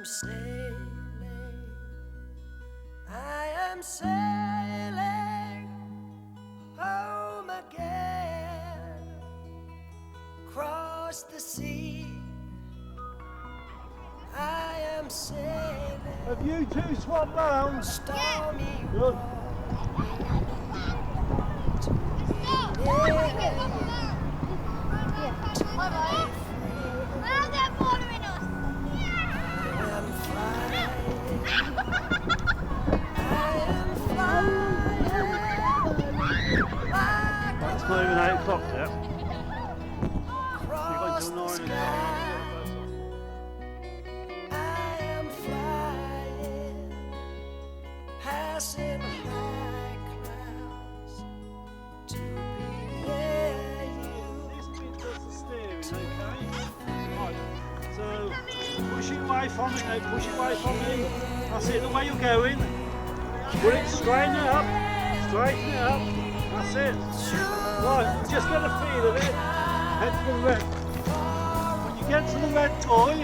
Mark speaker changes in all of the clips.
Speaker 1: am sailing, I am sailing home again, across the sea. I am sailing.
Speaker 2: Have you two swapped round?
Speaker 1: Stormy
Speaker 2: Good. It's not even 8 o'clock yet. You're going till 9 o'clock.
Speaker 1: I am flying, passing high clouds to be near you.
Speaker 2: This bit does the steering, okay? Right. So push it away from me now, push it away from me. That's it, the way you're going. Put it, straighten it up, straighten it up. That's it. Right, just get a feel of it. Head to the red. When you get to the red toy,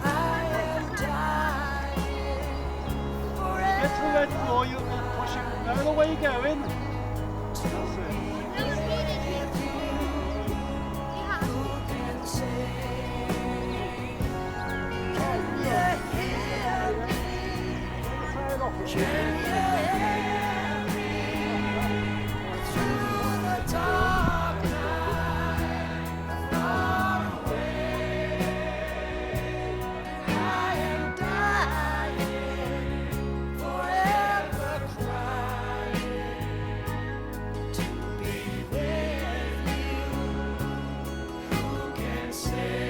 Speaker 1: I am dying forever.
Speaker 2: get to the red toy, you push it. Know the way you're going. That's it.
Speaker 1: Can you hear me through the dark night, far away? I am dying, forever crying to be with you. Who can say?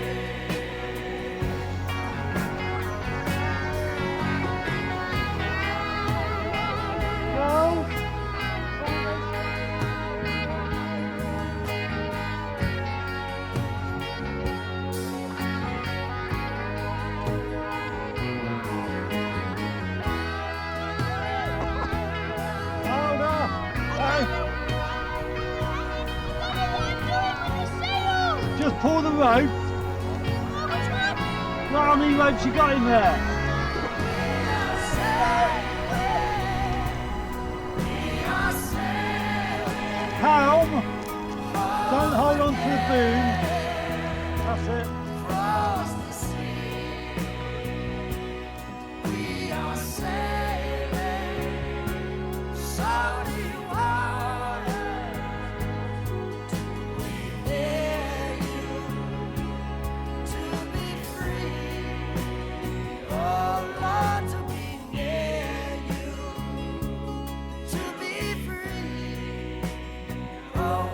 Speaker 2: Just pull the rope. How many ropes you got in there? Calm. Don't hold on to the boom. That's it.
Speaker 1: Across the sea, we are sailing salty waters to be near you, to be free. Oh Lord, to be near you, to be free. Oh